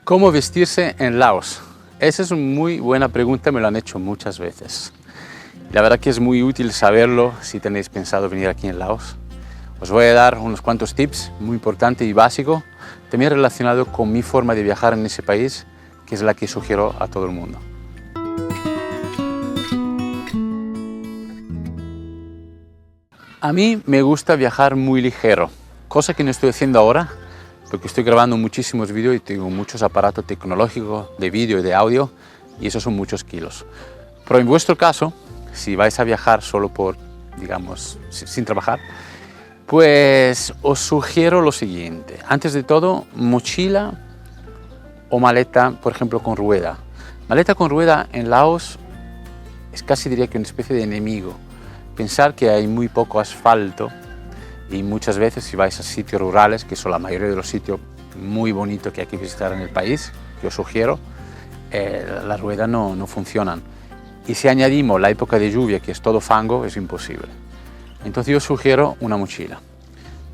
¿Cómo vestirse en Laos? Esa es una muy buena pregunta, me lo han hecho muchas veces. La verdad que es muy útil saberlo si tenéis pensado venir aquí en Laos. Os voy a dar unos cuantos tips muy importantes y básicos, también relacionados con mi forma de viajar en ese país, que es la que sugiero a todo el mundo. A mí me gusta viajar muy ligero, cosa que no estoy haciendo ahora, porque estoy grabando muchísimos vídeos y tengo muchos aparatos tecnológicos de vídeo y de audio, y esos son muchos kilos. Pero en vuestro caso, si vais a viajar solo por, digamos, sin trabajar, pues os sugiero lo siguiente. Antes de todo, mochila o maleta, por ejemplo, con rueda. Maleta con rueda en Laos es casi, diría que una especie de enemigo. Pensar que hay muy poco asfalto y muchas veces si vais a sitios rurales, que son la mayoría de los sitios muy bonitos que hay que visitar en el país, que os sugiero, las ruedas no funcionan. Y si añadimos la época de lluvia, que es todo fango, es imposible. Entonces yo sugiero una mochila.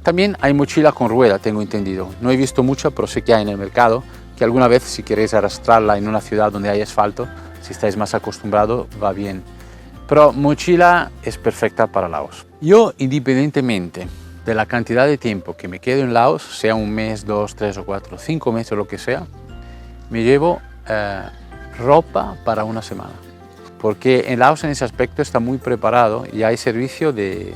También hay mochila con rueda, tengo entendido. No he visto mucha, pero sé que hay en el mercado, que alguna vez si queréis arrastrarla en una ciudad donde hay asfalto, si estáis más acostumbrados, va bien. Pero mochila es perfecta para Laos. Yo, independientemente de la cantidad de tiempo que me quedo en Laos, sea un mes, 2, 3 o 4, 5 meses o lo que sea, me llevo ropa para una semana. Porque en Laos en ese aspecto está muy preparado y hay servicio de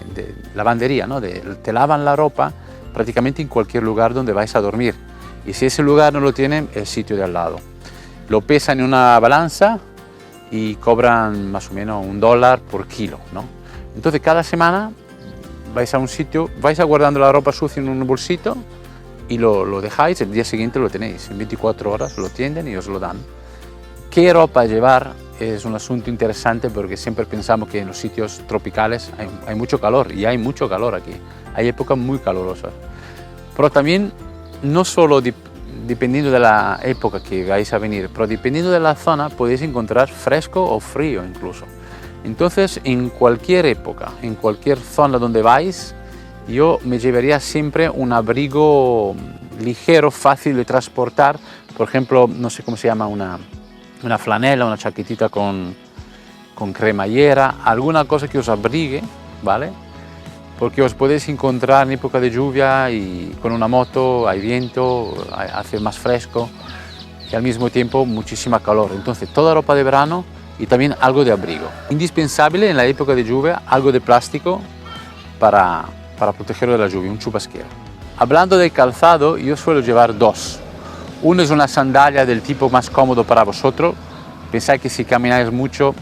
lavandería, ¿no? Te lavan la ropa prácticamente en cualquier lugar donde vais a dormir. Y si ese lugar no lo tienen, el sitio de al lado. Lo pesan en una balanza y cobran más o menos $1 por kilo, ¿no? Entonces cada semana vais a un sitio, vais guardando la ropa sucia en un bolsito y lo dejáis, el día siguiente lo tenéis, en 24 horas lo tienden y os lo dan. ¿Qué ropa llevar? Es un asunto interesante porque siempre pensamos que en los sitios tropicales hay mucho calor y hay mucho calor aquí, hay épocas muy calurosas. Pero también no solo dependiendo de la época que vais a venir, pero dependiendo de la zona podéis encontrar fresco o frío incluso. Entonces en cualquier época, en cualquier zona donde vais, yo me llevaría siempre un abrigo ligero, fácil de transportar, por ejemplo, no sé cómo se llama, una flanela, una chaquetita con cremallera, alguna cosa que os abrigue, ¿vale? Porque os podéis encontrar en época de lluvia y con una moto, hay viento, hace más fresco y al mismo tiempo muchísima calor. Entonces toda ropa de verano y también algo de abrigo. Indispensable en la época de lluvia, algo de plástico para protegerlo de la lluvia, un chubasquero. Hablando de calzado, yo suelo llevar dos. Uno es una sandalia del tipo más cómodo para vosotros. Pensáis que si camináis mucho,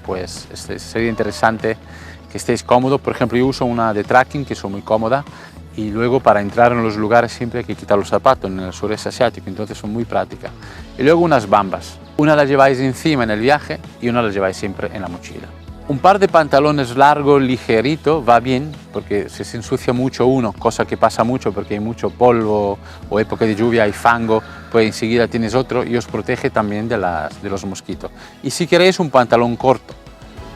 pues sería interesante que estéis cómodos. Por ejemplo, yo uso una de trekking que son muy cómoda y luego para entrar en los lugares siempre hay que quitar los zapatos en el sureste asiático, entonces son muy prácticas. Y luego unas bambas. Una la lleváis encima en el viaje y una la lleváis siempre en la mochila. Un par de pantalones largos, ligeritos, va bien, porque si se ensucia mucho uno, cosa que pasa mucho porque hay mucho polvo o época de lluvia, hay fango, pues enseguida tienes otro y os protege también de los mosquitos. Y si queréis un pantalón corto,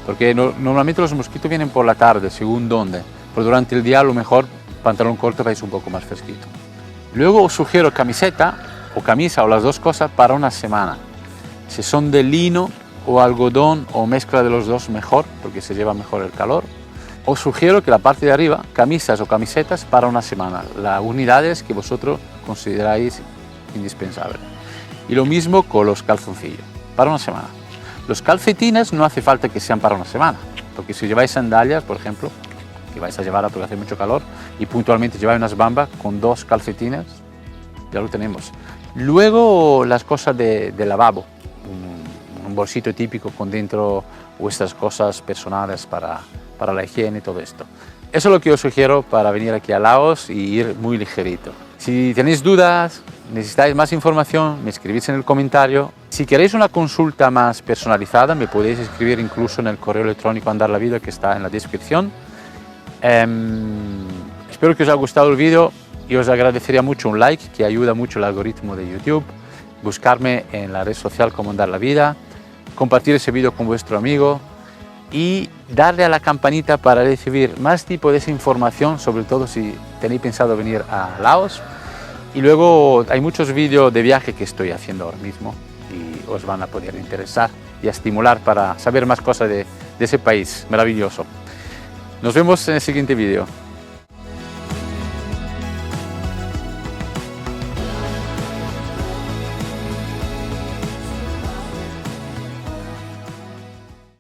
porque normalmente los mosquitos vienen por la tarde, según dónde, pero durante el día a lo mejor pantalón corto vais un poco más fresquito. Luego os sugiero camiseta o camisa o las dos cosas para una semana. Si son de lino o algodón o mezcla de los dos, mejor, porque se lleva mejor el calor. Os sugiero que la parte de arriba, camisas o camisetas para una semana, las unidades que vosotros consideráis indispensables. Y lo mismo con los calzoncillos, para una semana. Los calcetines no hace falta que sean para una semana, porque si lleváis sandalias, por ejemplo, que vais a llevar porque hace mucho calor, y puntualmente lleváis unas bambas con dos calcetines, ya lo tenemos. Luego las cosas de lavabo, un bolsito típico con dentro vuestras cosas personales para la higiene y todo esto. Eso es lo que os sugiero para venir aquí a Laos y ir muy ligerito. Si tenéis dudas, necesitáis más información, me escribís en el comentario. Si queréis una consulta más personalizada, me podéis escribir incluso en el correo electrónico Andar la Vida que está en la descripción. Espero que os haya gustado el vídeo y os agradecería mucho un like, que ayuda mucho el algoritmo de YouTube. Buscarme en la red social como Andar la Vida, compartir ese vídeo con vuestro amigo y darle a la campanita para recibir más tipo de esa información, sobre todo si tenéis pensado venir a Laos. Y luego hay muchos vídeos de viaje que estoy haciendo ahora mismo y os van a poder interesar y a estimular para saber más cosas de ese país maravilloso. Nos vemos en el siguiente vídeo.